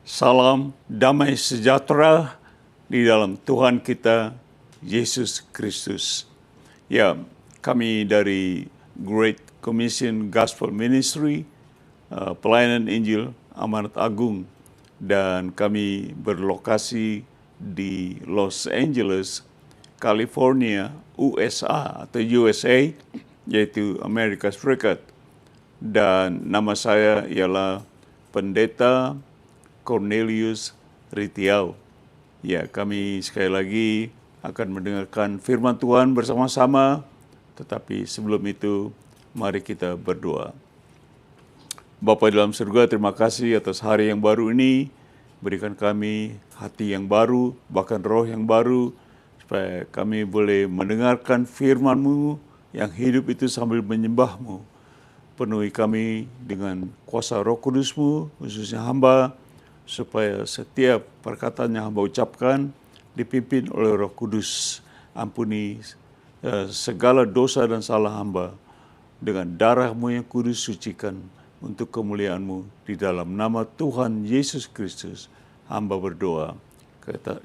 Salam damai sejahtera di dalam Tuhan kita, Yesus Kristus. Ya, kami dari Great Commission Gospel Ministry, Pelayanan Injil Amanat Agung, dan kami berlokasi di Los Angeles, California, USA atau USA, yaitu Amerika Serikat. Dan nama saya ialah Pendeta Cornelius Ritiau. Ya, kami sekali lagi akan mendengarkan firman Tuhan bersama-sama, tetapi sebelum itu mari kita berdoa. Bapa dalam surga, terima kasih atas hari yang baru ini. Berikan kami hati yang baru, bahkan roh yang baru, supaya kami boleh mendengarkan firman-Mu yang hidup itu sambil menyembah-Mu. Penuhi kami dengan kuasa Roh Kudus-Mu, khususnya hamba, supaya setiap perkataan yang hamba ucapkan dipimpin oleh Roh Kudus. Ampuni segala dosa dan salah hamba. Dengan darah-Mu yang kudus sucikan untuk kemuliaan-Mu. Di dalam nama Tuhan Yesus Kristus, hamba berdoa.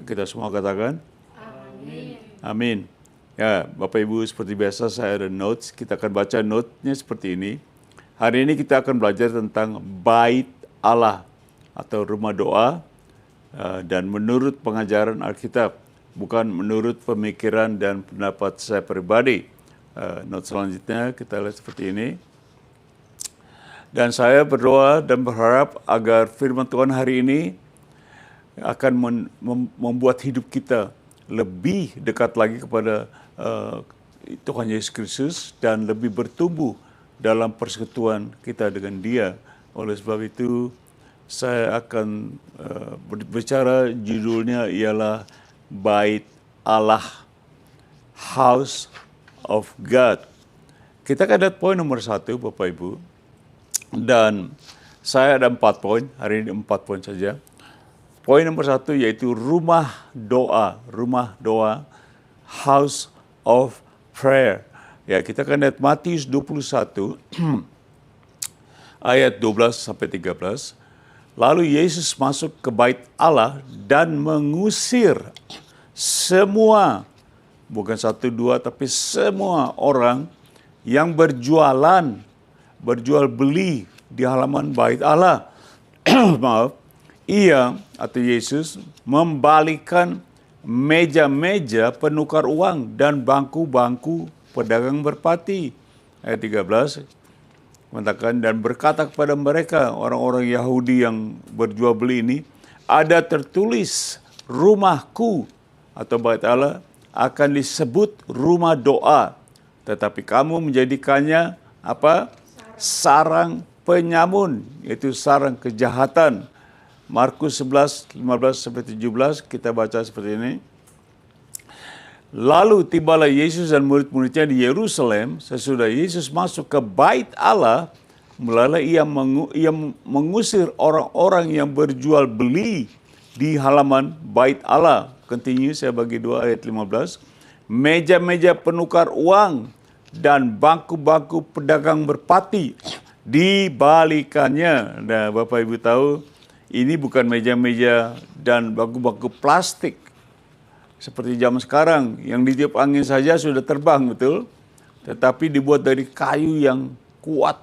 Kita semua katakan? Amin. Amin. Ya, Bapak Ibu, seperti biasa saya ada notes. Kita akan baca note-nya seperti ini. Hari ini kita akan belajar tentang Bait Allah atau rumah doa, dan menurut pengajaran Alkitab, bukan menurut pemikiran dan pendapat saya pribadi. Not selanjutnya kita lihat seperti ini. Dan saya berdoa dan berharap agar firman Tuhan hari ini akan membuat hidup kita lebih dekat lagi kepada Tuhan Yesus Kristus dan lebih bertumbuh dalam persekutuan kita dengan Dia. Oleh sebab itu, saya akan berbicara, judulnya ialah Bait Allah, House of God. Kita akan lihat poin nomor 1, Bapak Ibu. Dan saya ada 4 poin, hari ini 4 poin saja. Poin nomor 1 yaitu rumah doa, House of Prayer. Ya, kita akan lihat Matius 21, ayat 12 sampai 13. Lalu Yesus masuk ke bait Allah dan mengusir semua, bukan 1, 2, tapi semua orang yang berjual beli di halaman bait Allah. Maaf, ia atau Yesus membalikkan meja-meja penukar uang dan bangku-bangku pedagang merpati. Ayat 13. Mengatakan dan berkata kepada mereka, orang-orang Yahudi yang berjual beli ini, ada tertulis rumahku atau bait Allah akan disebut rumah doa, tetapi kamu menjadikannya apa? Sarang penyamun, yaitu sarang kejahatan. Markus 11, 15 sampai 17 kita baca seperti ini. Lalu tibalah Yesus dan murid-muridnya di Yerusalem. Sesudah Yesus masuk ke bait Allah, mulailah ia mengusir orang-orang yang berjual beli di halaman bait Allah. Continue, saya bagi 2 ayat 15. Meja-meja penukar uang dan bangku-bangku pedagang merpati dibalikannya. Nah, Bapak Ibu tahu, ini bukan meja-meja dan bangku-bangku plastik seperti zaman sekarang, yang ditiup angin saja sudah terbang, betul? Tetapi dibuat dari kayu yang kuat,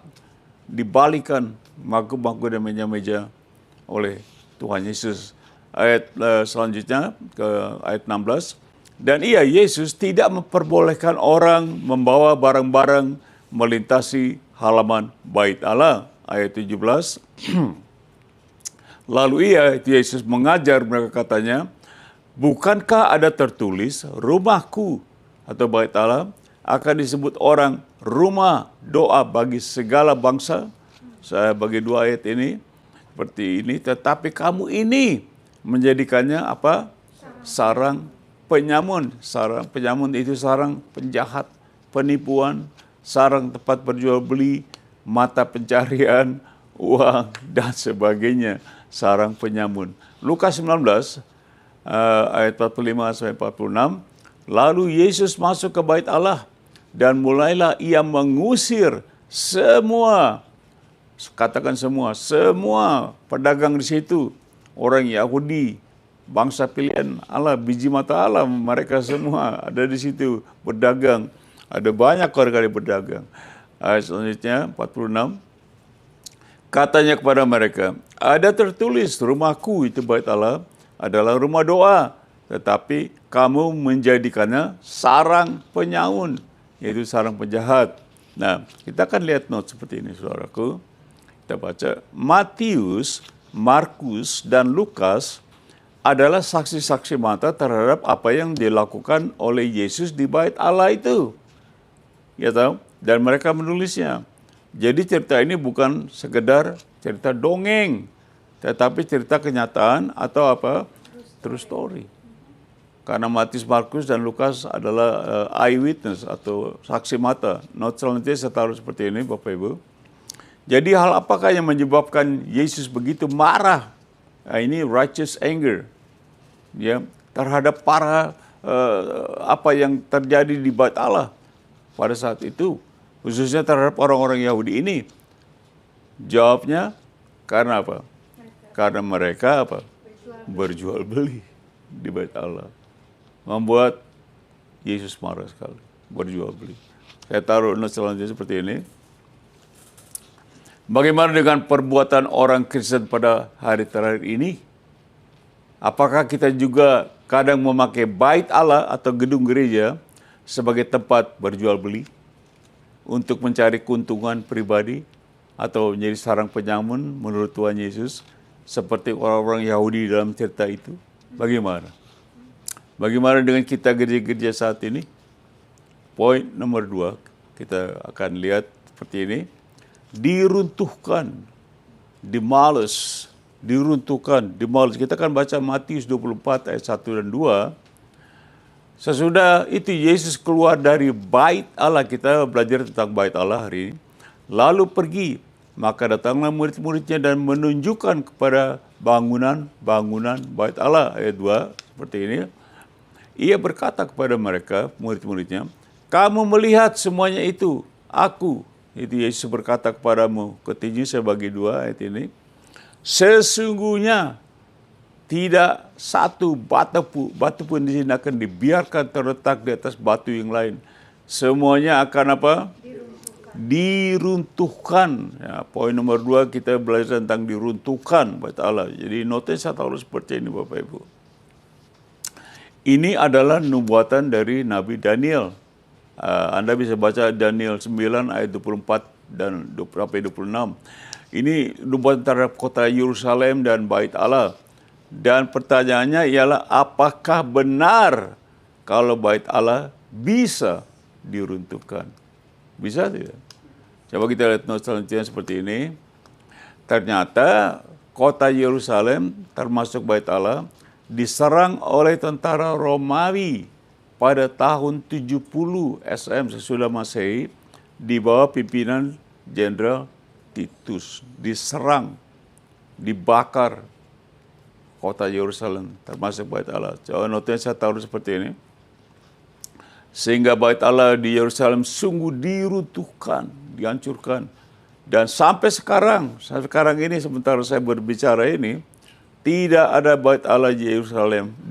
dibalikan bangku-bangku dan meja-meja oleh Tuhan Yesus. Ayat selanjutnya ke ayat 16. Dan Yesus tidak memperbolehkan orang membawa barang-barang melintasi halaman bait Allah. Ayat 17. Lalu Yesus mengajar mereka, katanya, bukankah ada tertulis rumahku atau bait Allah akan disebut orang rumah doa bagi segala bangsa? Saya bagi 2 ayat ini seperti ini. Tetapi kamu ini menjadikannya apa? Sarang penyamun. Sarang penyamun itu sarang penjahat, penipuan, sarang tempat berjual beli, mata pencarian, uang, dan sebagainya. Sarang penyamun. Lukas 19, ayat 45 sampai 46. Lalu Yesus masuk ke bait Allah dan mulailah ia mengusir semua, katakan semua pedagang di situ, orang Yahudi, bangsa pilihan Allah, biji mata Allah, mereka semua ada di situ berdagang. Ada banyak orang yang berdagang. Ayat selanjutnya 46. Katanya kepada mereka, ada tertulis rumahku itu bait Allah adalah rumah doa, tetapi kamu menjadikannya sarang penyaun, yaitu sarang penjahat. Nah, kita akan lihat note seperti ini, saudaraku. Kita baca, Matius, Markus, dan Lukas adalah saksi-saksi mata terhadap apa yang dilakukan oleh Yesus di bait Allah itu. Ya tahu? Dan mereka menulisnya. Jadi cerita ini bukan sekedar cerita dongeng, tetapi cerita kenyataan atau apa? True story. Karena Matius, Markus, dan Lukas adalah eyewitness atau saksi mata. Not selanjutnya saya taruh seperti ini, Bapak Ibu. Jadi hal apakah yang menyebabkan Yesus begitu marah? Nah, ini righteous anger, ya, terhadap para apa yang terjadi di bait Allah pada saat itu, khususnya terhadap orang-orang Yahudi ini. Jawabnya karena apa? Karena mereka apa? Berjual beli di bait Allah. Membuat Yesus marah sekali. Berjual beli. Saya taruh note selanjutnya seperti ini. Bagaimana dengan perbuatan orang Kristen pada hari terakhir ini? Apakah kita juga kadang memakai bait Allah atau gedung gereja sebagai tempat berjual beli untuk mencari keuntungan pribadi atau menjadi sarang penyamun menurut Tuhan Yesus seperti orang-orang Yahudi dalam cerita itu? Bagaimana? Bagaimana dengan kita gereja-gereja saat ini? Poin nomor 2, kita akan lihat seperti ini. Diruntuhkan, demolish, diruntuhkan, demolish. Kita akan baca Matius 24 ayat 1 dan 2. Sesudah itu Yesus keluar dari bait Allah. Kita belajar tentang bait Allah hari ini. Lalu pergi, maka datanglah murid-muridnya dan menunjukkan kepada bangunan bait Allah. Ayat 2 seperti ini. Ia berkata kepada mereka, murid-muridnya, kamu melihat semuanya itu, aku. Itu Yesus berkata kepadamu, ketujuh saya bagi 2 ayat ini. Sesungguhnya tidak satu batu pun di sini akan dibiarkan terletak di atas batu yang lain. Semuanya akan apa? Diruntuhkan. Ya, poin nomor 2 kita belajar tentang diruntuhkan bait Allah. Jadi notanya saya taruh seperti ini, Bapak Ibu. Ini adalah nubuatan dari Nabi Daniel. Anda bisa baca Daniel 9 ayat 24 dan 26. Ini nubuatan terhadap kota Yerusalem dan bait Allah. Dan pertanyaannya ialah apakah benar kalau bait Allah bisa diruntuhkan? Bisa tidak? Coba kita lihat note selanjutnya seperti ini. Ternyata kota Yerusalem termasuk bait Allah diserang oleh tentara Romawi pada tahun 70 SM sesudah Masehi di bawah pimpinan Jenderal Titus. Diserang, dibakar kota Yerusalem termasuk bait Allah. Coba notanya saya taruh seperti ini. Sehingga bait Allah di Yerusalem sungguh diruntuhkan, dihancurkan. Dan sampai sekarang ini sementara saya berbicara ini, tidak ada bait Allah di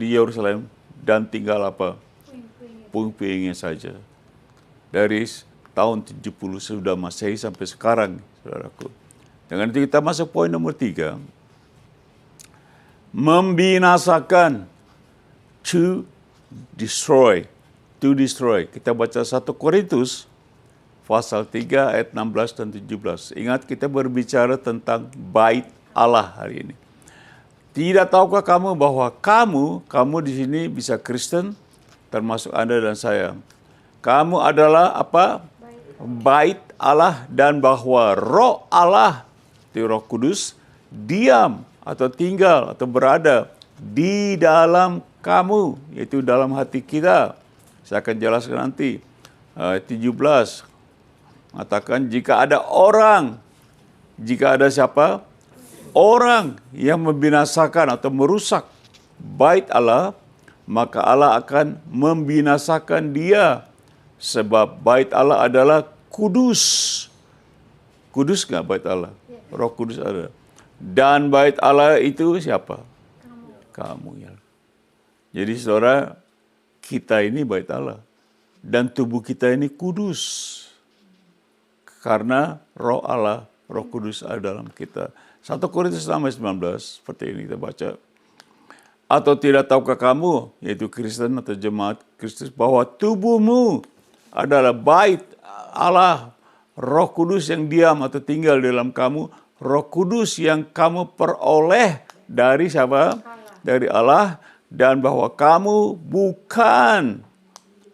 Yerusalem dan tinggal apa? Puing-puingnya saja. Dari tahun 70 sudah Masehi sampai sekarang, saudaraku. Dengan itu kita masuk poin nomor 3. Membinasakan, to destroy. Kita baca 1 Korintus pasal 3 ayat 16 dan 17. Ingat kita berbicara tentang bait Allah hari ini. Tidak tahukah kamu bahwa kamu di sini bisa Kristen, termasuk Anda dan saya. Kamu adalah apa? Bait Allah, dan bahwa Roh Allah, itu Roh Kudus, diam atau tinggal atau berada di dalam kamu, yaitu dalam hati kita. Saya akan jelaskan nanti. 17 mengatakan jika ada siapa? Orang yang membinasakan atau merusak bait Allah, maka Allah akan membinasakan dia. Sebab bait Allah adalah kudus. Kudus nggak bait Allah? Roh Kudus ada. Dan bait Allah itu siapa? kamu. Ya. Jadi saudara, kita ini bait Allah. Dan tubuh kita ini kudus. Karena roh Allah, roh kudus ada dalam kita. 1 Korintus 6:19, seperti ini kita baca. Atau tidak tahukah kamu, yaitu Kristen atau jemaat Kristus, bahwa tubuhmu adalah bait Allah, roh kudus yang diam atau tinggal dalam kamu, roh kudus yang kamu peroleh dari siapa? Dari Allah, dan bahwa kamu bukan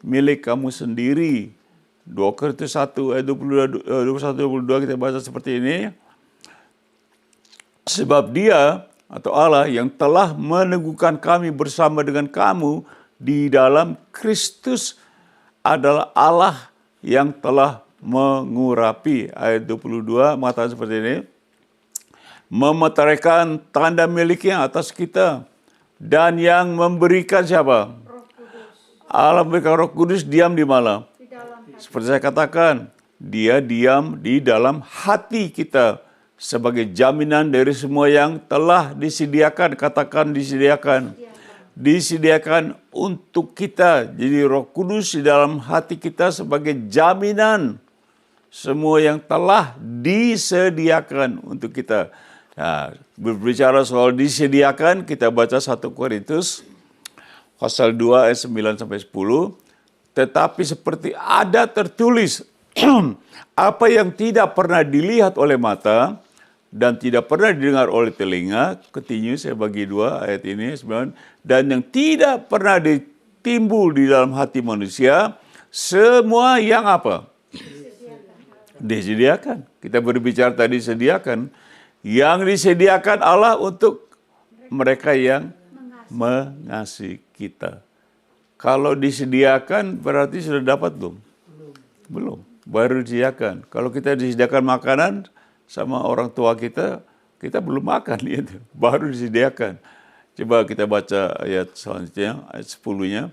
milik kamu sendiri. 2 Korintus 1 ayat 21-22 kita baca seperti ini. Sebab Dia atau Allah yang telah meneguhkan kami bersama dengan kamu di dalam Kristus adalah Allah yang telah mengurapi. Ayat 22 mengatakan seperti ini. Memeteraikan tanda miliknya atas kita. Dan yang memberikan siapa? Roh Kudus. Allah memberikan Roh Kudus diam di mana? Di dalam hati. Seperti saya katakan, Dia diam di dalam hati kita sebagai jaminan dari semua yang telah disediakan. Katakan disediakan. Disediakan untuk kita. Jadi Roh Kudus di dalam hati kita sebagai jaminan semua yang telah disediakan untuk kita. Nah, berbicara soal disediakan, kita baca 1 Korintus pasal 2 ayat 9-10. Tetapi seperti ada tertulis, apa yang tidak pernah dilihat oleh mata dan tidak pernah didengar oleh telinga, continue saya bagi 2 ayat ini, 9, dan yang tidak pernah ditimbul di dalam hati manusia, semua yang apa? Disediakan. Kita berbicara tadi disediakan. Yang disediakan Allah untuk mereka yang mengasihi kita. Kalau disediakan berarti sudah dapat belum? Belum. Baru disediakan. Kalau kita disediakan makanan sama orang tua kita, kita belum makan itu. Baru disediakan. Coba kita baca ayat selanjutnya, ayat 10-nya.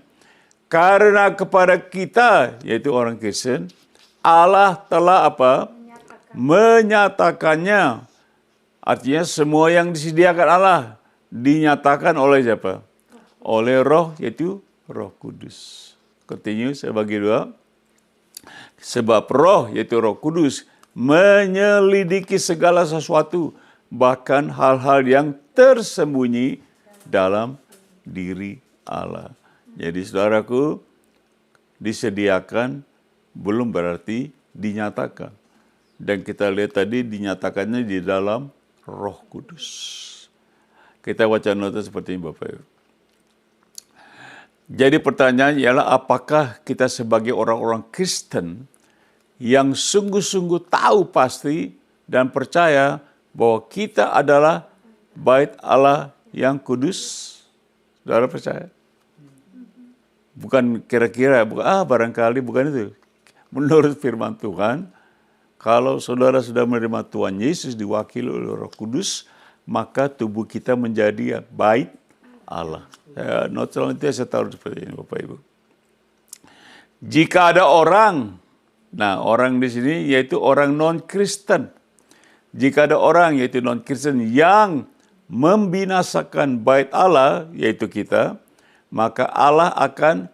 Karena kepada kita, yaitu orang Kristen, Allah telah apa? Menyatakannya. Artinya semua yang disediakan Allah dinyatakan oleh siapa? Oleh Roh, yaitu Roh Kudus. Continue, saya bagi 2. Sebab Roh, yaitu Roh Kudus, menyelidiki segala sesuatu, bahkan hal-hal yang tersembunyi dalam diri Allah. Jadi saudaraku, disediakan belum berarti dinyatakan. Dan kita lihat tadi dinyatakannya di dalam Roh Kudus. Kita baca nota seperti ini Bapak Ibu. Jadi pertanyaannya ialah apakah kita sebagai orang-orang Kristen yang sungguh-sungguh tahu pasti dan percaya bahwa kita adalah bait Allah yang kudus? Saudara percaya? Bukan kira-kira, barangkali bukan itu. Menurut firman Tuhan, kalau saudara sudah menerima Tuhan Yesus diwakili oleh Roh Kudus, maka tubuh kita menjadi bait Allah. Not selanjutnya saya taruh seperti ini Bapak Ibu. Jika ada orang, nah orang di sini yaitu orang non-Kristen. Jika ada orang yaitu non-Kristen yang membinasakan bait Allah, yaitu kita, maka Allah akan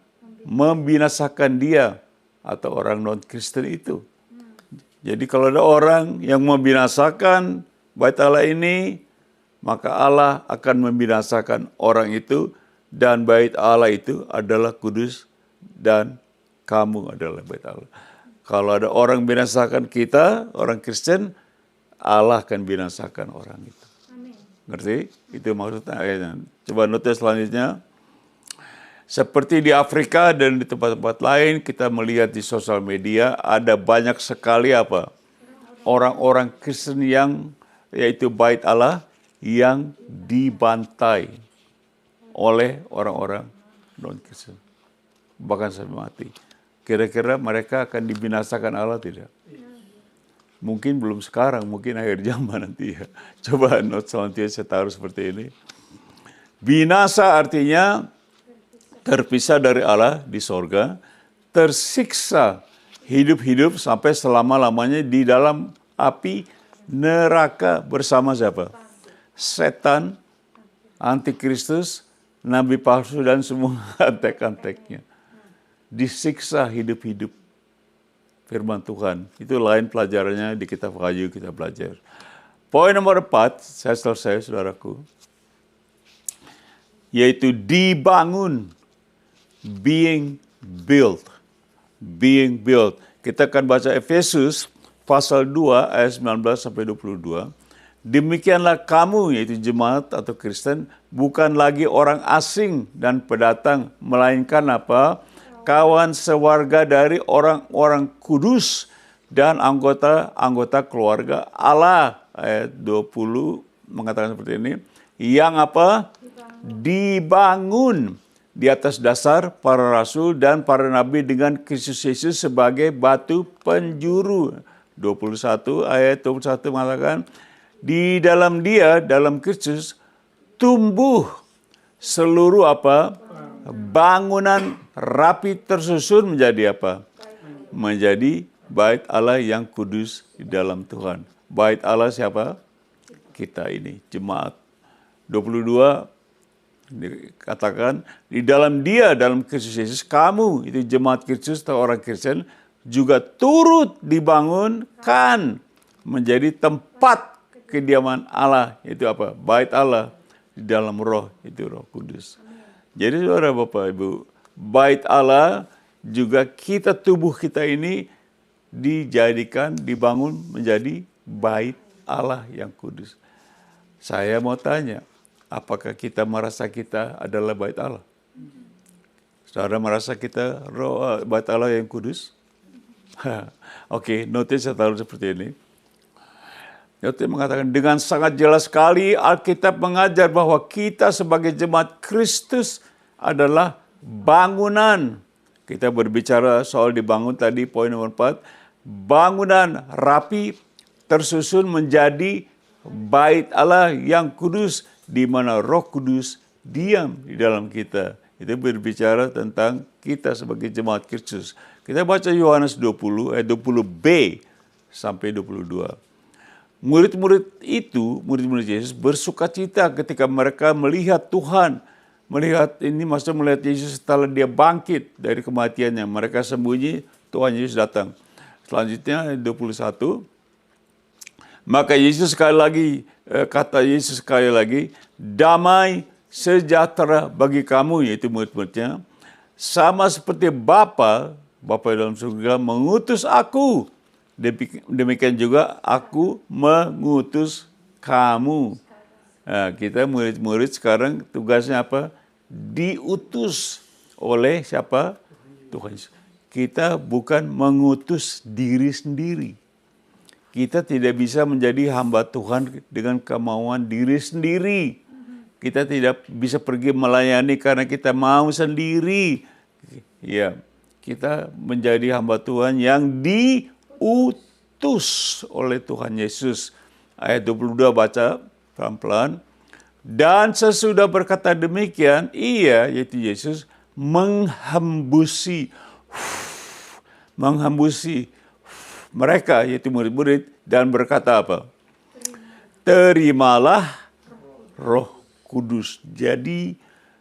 membinasakan dia atau orang non-Kristen itu. Jadi kalau ada orang yang membinasakan bait Allah ini, maka Allah akan membinasakan orang itu, dan bait Allah itu adalah kudus dan kamu adalah bait Allah. Kalau ada orang binasakan kita, orang Kristen, Allah akan binasakan orang itu. Amin. Ngerti? Itu maksudnya ayatnya. Coba notis selanjutnya. Seperti di Afrika dan di tempat-tempat lain, kita melihat di sosial media ada banyak sekali apa? Orang-orang Kristen yang yaitu bait Allah yang dibantai oleh orang-orang non-Kristen. Bahkan sampai mati. Kira-kira mereka akan dibinasakan Allah tidak? Mungkin belum sekarang, mungkin akhir zaman nanti ya. Coba not selanjutnya saya taruh seperti ini. Binasa artinya terpisah dari Allah di sorga, tersiksa hidup-hidup sampai selama-lamanya di dalam api neraka bersama siapa? Setan, Antikristus, nabi palsu dan semua antek-anteknya. Disiksa hidup-hidup. Firman Tuhan. Itu lain pelajarannya di kitab Wahyu kita belajar. Poin nomor 4, saya selesai saudaraku. Yaitu dibangun. Being built. Being built. Kita akan baca Efesus pasal 2 ayat 19 sampai 22. Demikianlah kamu, yaitu jemaat atau Kristen, bukan lagi orang asing dan pendatang, melainkan apa? Kawan sewarga dari orang-orang kudus dan anggota keluarga Allah. Ayat 20 mengatakan seperti ini. Yang apa? Dibangun di atas dasar para rasul dan para nabi dengan Kristus Yesus sebagai batu penjuru. 21 ayat 21 mengatakan, di dalam Dia, dalam Kristus, tumbuh seluruh apa? Bangunan rapi tersusun menjadi apa? Menjadi bait Allah yang kudus di dalam Tuhan. Bait Allah siapa? Kita ini, jemaat. 22 dikatakan, di dalam Dia, dalam Kristus Yesus, kamu, itu jemaat Kristus atau orang Kristen, juga turut dibangunkan menjadi tempat kediaman Allah. Itu apa? Bait Allah di dalam roh, itu Roh Kudus. Jadi saudara Bapak Ibu, bait Allah juga kita, tubuh kita ini dijadikan, dibangun menjadi bait Allah yang kudus. Saya mau tanya, apakah kita merasa kita adalah bait Allah? Saudara merasa kita bait Allah yang kudus? Oke, notis saya taruh seperti ini. Notis mengatakan, dengan sangat jelas sekali Alkitab mengajar bahwa kita sebagai jemaat Kristus adalah bangunan. Kita berbicara soal dibangun tadi, poin nomor 4. Bangunan rapi tersusun menjadi bait Allah yang kudus, di mana Roh Kudus diam di dalam kita. Itu berbicara tentang kita sebagai jemaat Kristus. Kita baca Yohanes 20, ayat 20b sampai 22. Murid-murid Yesus bersuka cita ketika mereka melihat Tuhan. Melihat Yesus setelah dia bangkit dari kematiannya. Mereka sembunyi, Tuhan Yesus datang. Selanjutnya, ayat 21. Maka kata Yesus sekali lagi, damai sejahtera bagi kamu, yaitu murid-muridnya. Sama seperti Bapa dalam surga mengutus aku, demikian juga aku mengutus kamu. Nah, kita murid-murid sekarang tugasnya apa? Diutus oleh siapa? Tuhan Yesus. Kita bukan mengutus diri sendiri. Kita tidak bisa menjadi hamba Tuhan dengan kemauan diri sendiri. Kita tidak bisa pergi melayani karena kita mau sendiri. Ya, kita menjadi hamba Tuhan yang diutus oleh Tuhan Yesus. Ayat 22 baca pelan-pelan. Dan sesudah berkata demikian, ia, yaitu Yesus, menghembusi mereka, yaitu murid-murid, dan berkata apa? Terimalah Roh Kudus. Jadi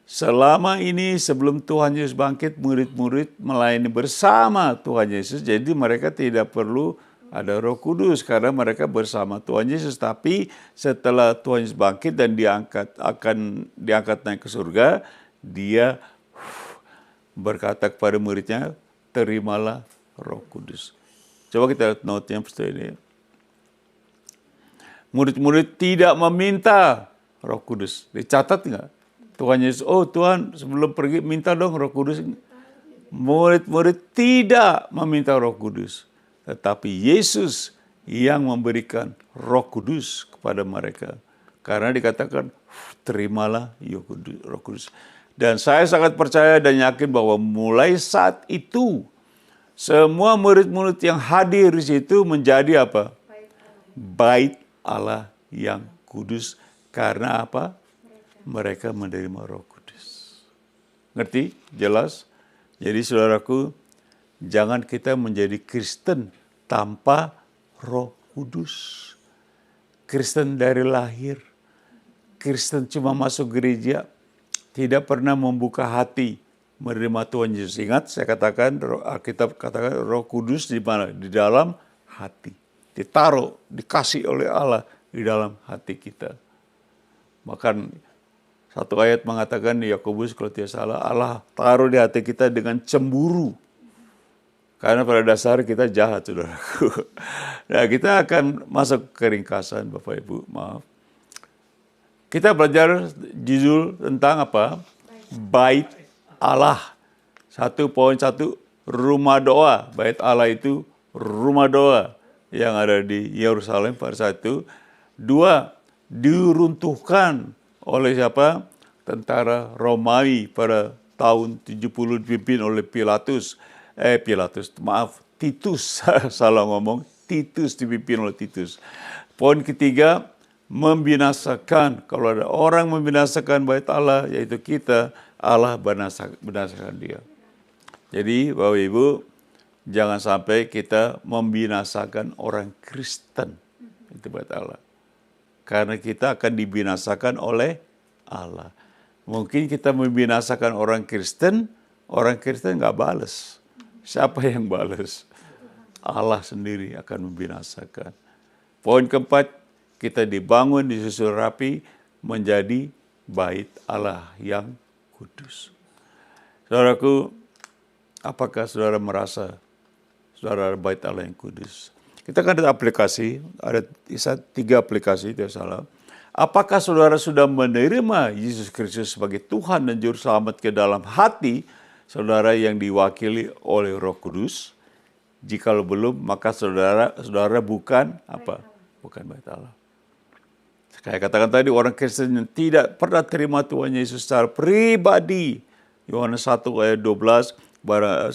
selama ini sebelum Tuhan Yesus bangkit, murid-murid melayani bersama Tuhan Yesus. Jadi mereka tidak perlu ada Roh Kudus karena mereka bersama Tuhan Yesus. Tapi setelah Tuhan Yesus bangkit dan diangkat naik ke surga, dia berkata kepada muridnya, terimalah Roh Kudus. Coba kita lihat note-nya seperti ini. Murid-murid tidak meminta Roh Kudus. Dicatat nggak? Tuhan Yesus, Tuhan sebelum pergi minta dong Roh Kudus. Murid-murid tidak meminta Roh Kudus. Tetapi Yesus yang memberikan Roh Kudus kepada mereka. Karena dikatakan, terimalah Roh Kudus. Dan saya sangat percaya dan yakin bahwa mulai saat itu, semua murid-murid yang hadir di situ menjadi apa? Bait Allah yang kudus. Karena apa? Mereka menerima Roh Kudus. Ngerti? Jelas? Jadi saudaraku, jangan kita menjadi Kristen tanpa Roh Kudus. Kristen dari lahir. Kristen cuma masuk gereja. tidak pernah membuka hati menerima Tuhan Yesus. Ingat, saya katakan, Alkitab katakan Roh Kudus di mana? Di dalam hati. Ditaruh, dikasih oleh Allah di dalam hati kita. Bahkan satu ayat mengatakan di Yakobus kalau tidak salah, Allah taruh di hati kita dengan cemburu. Karena pada dasar kita jahat, saudaraku. Nah, kita akan masuk ke ringkasan, Bapak Ibu, maaf. Kita belajar judul tentang apa? Bait Allah. 1.1, rumah doa. Bait Allah itu rumah doa yang ada di Yerusalem pada saat itu. 2, diruntuhkan oleh siapa? Tentara Romawi pada tahun 70 dipimpin oleh Titus, salah ngomong, Titus dipimpin oleh Titus. Poin ketiga, membinasakan. Kalau ada orang membinasakan bait Allah, yaitu kita, Allah binasakan dia. Jadi Bapak Ibu, jangan sampai kita membinasakan orang Kristen, itu bait Allah. Karena kita akan dibinasakan oleh Allah. Mungkin kita membinasakan orang Kristen nggak balas. Siapa yang balas? Allah sendiri akan membinasakan. Poin keempat, kita dibangun, disusun rapi menjadi bait Allah yang kudus. Saudaraku, apakah saudara merasa saudara bait Allah yang kudus? Kita akan ada aplikasi, ada 3 aplikasi, tidak salah. Apakah saudara sudah menerima Yesus Kristus sebagai Tuhan dan Juru Selamat ke dalam hati saudara yang diwakili oleh Roh Kudus? Jikalau belum, maka saudara bukan apa? Bukan bait Allah. Saya katakan tadi, orang Kristen yang tidak pernah terima Tuhan Yesus secara pribadi. Yohanes 1 ayat 12,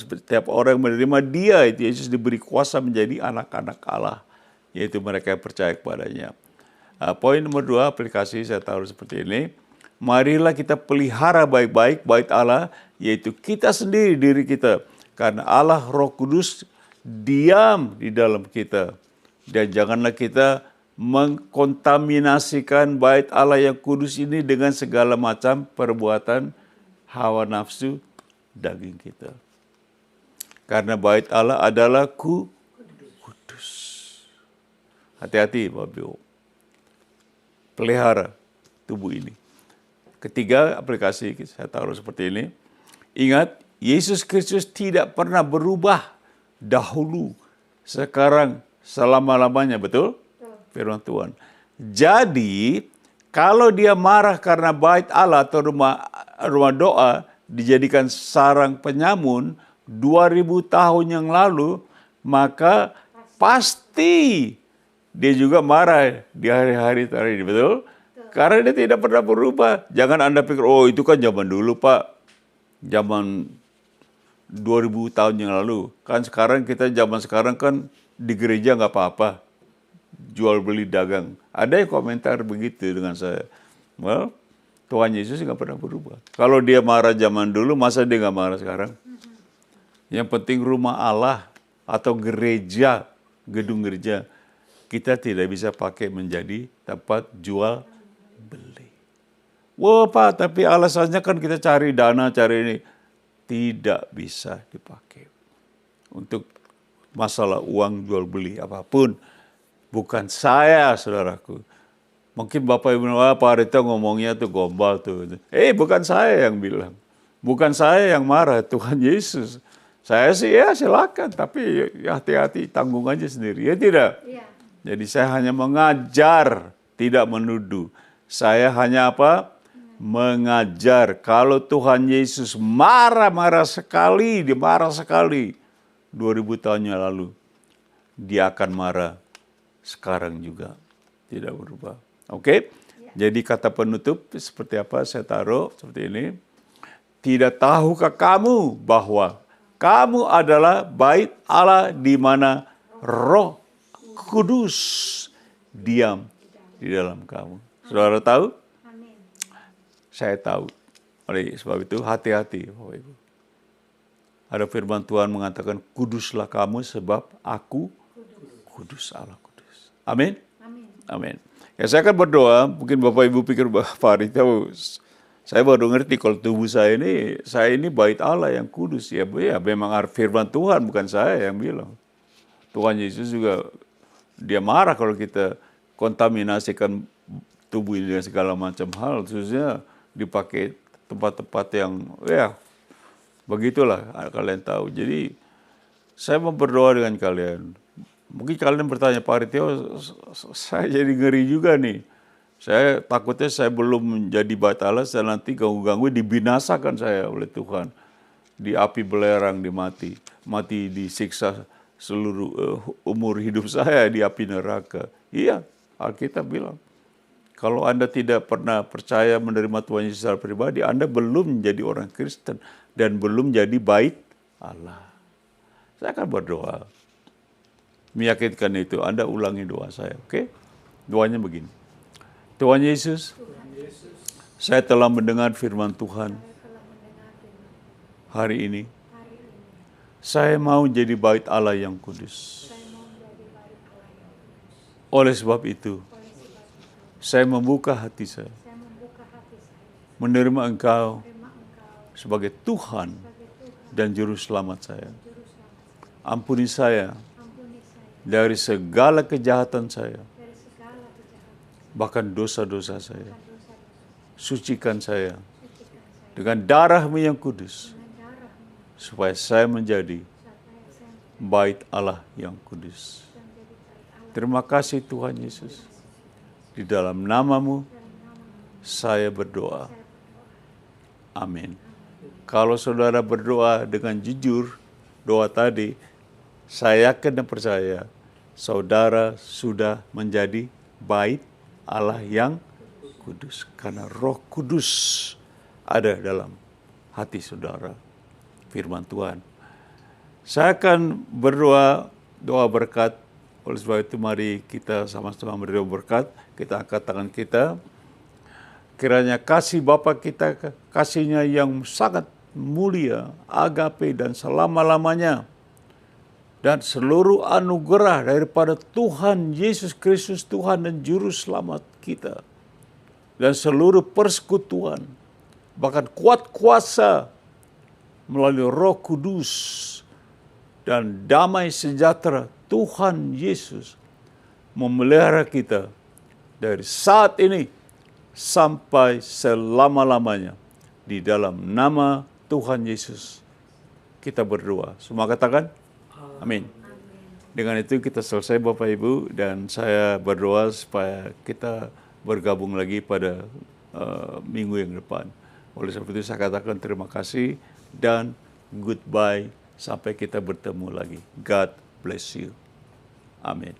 setiap orang yang menerima dia, itu Yesus diberi kuasa menjadi anak-anak Allah. Yaitu mereka yang percaya kepadanya. Poin nomor 2, aplikasi saya taruh seperti ini. Marilah kita pelihara baik-baik bait Allah, yaitu kita sendiri, diri kita. Karena Allah Roh Kudus diam di dalam kita. Dan janganlah kita mengkontaminasikan bait Allah yang kudus ini dengan segala macam perbuatan hawa nafsu daging kita. Karena bait Allah adalah kudus. Hati-hati Bapak Ibu. Pelihara tubuh ini. Ketiga, aplikasi saya taruh seperti ini. Ingat, Yesus Kristus tidak pernah berubah dahulu, sekarang, selama-lamanya. Betul? Firman Tuhan. Jadi, kalau dia marah karena bait Allah atau rumah doa dijadikan sarang penyamun 2000 tahun yang lalu, maka pasti dia juga marah di hari-hari ini. Betul? Karena dia tidak pernah berubah. Jangan Anda pikir, oh itu kan zaman dulu Pak. Zaman 2000 tahun yang lalu. Kan sekarang zaman sekarang kan di gereja nggak apa-apa. Jual beli dagang. Ada yang komentar begitu dengan saya. Well, Tuhan Yesus nggak pernah berubah. Kalau dia marah zaman dulu, masa dia nggak marah sekarang? Yang penting rumah Allah atau gereja, gedung gereja, kita tidak bisa pakai menjadi tempat jual beli. Wah Pak, tapi alasannya kan kita cari dana, cari ini. Tidak bisa dipakai untuk masalah uang jual beli apapun. Bukan saya, saudaraku. Mungkin Bapak Ibu, Pak Arita ngomongnya tuh gombal tuh. Bukan saya yang bilang. Bukan saya yang marah, Tuhan Yesus. Saya sih ya silakan, tapi hati-hati, tanggung aja sendiri. Ya tidak? Ya. Jadi saya hanya mengajar, tidak menuduh. Saya hanya apa? Mengajar. Kalau Tuhan Yesus marah sekali, dia marah sekali 2000 tahun yang lalu, dia akan marah sekarang juga, tidak berubah. Oke? Jadi kata penutup seperti apa saya taruh seperti ini. Tidak tahukah kamu bahwa kamu adalah bait Allah di mana Roh Kudus diam di dalam kamu. Saudara tahu? Amin. Saya tahu. Oleh sebab itu hati-hati Bapak Ibu. Ada firman Tuhan mengatakan, kuduslah kamu sebab aku kudus, Allah kudus. Amin. Amin. Ya, saya akan berdoa. Mungkin Bapak Ibu pikir Pak Arita, Saya baru ngerti kalau tubuh saya ini bait Allah yang kudus. Ya memang firman Tuhan, bukan saya yang bilang. Tuhan Yesus juga, dia marah kalau kita kontaminasikan tubuh ini dengan segala macam hal, khususnya dipakai tempat-tempat yang, ya begitulah kalian tahu. Jadi saya mau berdoa dengan kalian. Mungkin kalian bertanya, Pak Aritio, saya jadi ngeri juga nih. Saya takutnya saya belum menjadi bait Allah, saya nanti ganggu-ganggu dibinasakan saya oleh Tuhan. Di api belerang, mati disiksa seluruh umur hidup saya di api neraka. Iya, Alkitab bilang, kalau Anda tidak pernah percaya menerima Tuhan Yesus secara pribadi, Anda belum menjadi orang Kristen dan belum jadi bait Allah. Saya akan berdoa. Meyakinkan itu, Anda ulangi doa saya, oke? Doanya begini. Tuhan Yesus, saya telah mendengar firman Tuhan hari ini. Saya mau jadi bait Allah yang kudus. Oleh sebab itu, saya membuka hati saya, menerima Engkau sebagai Tuhan dan Juru Selamat saya. Ampuni saya dari segala kejahatan saya, bahkan dosa-dosa saya. Sucikan saya dengan darah-Mu yang kudus, supaya saya menjadi bait Allah yang kudus. Terima kasih Tuhan Yesus. Di dalam nama-Mu saya berdoa. Amin. Kalau saudara berdoa dengan jujur, doa tadi, saya yakin dan percaya saudara sudah menjadi bait Allah yang kudus. Karena Roh Kudus ada dalam hati saudara. Firman Tuhan. Saya akan berdoa doa berkat. Oleh sebab itu mari kita sama-sama berdoa berkat. Kita angkat tangan kita. Kiranya kasih Bapa kita, kasihnya yang sangat mulia, agape dan selama-lamanya, dan seluruh anugerah daripada Tuhan Yesus Kristus, Tuhan dan Juru Selamat kita, dan seluruh persekutuan, bahkan kuat kuasa melalui Roh Kudus dan damai sejahtera Tuhan Yesus memelihara kita dari saat ini sampai selama-lamanya. Di dalam nama Tuhan Yesus kita berdoa. Semua katakan amin. Dengan itu kita selesai Bapak Ibu, dan saya berdoa supaya kita bergabung lagi pada minggu yang depan. Oleh sebab itu saya katakan terima kasih dan goodbye sampai kita bertemu lagi. God bless you. Amin.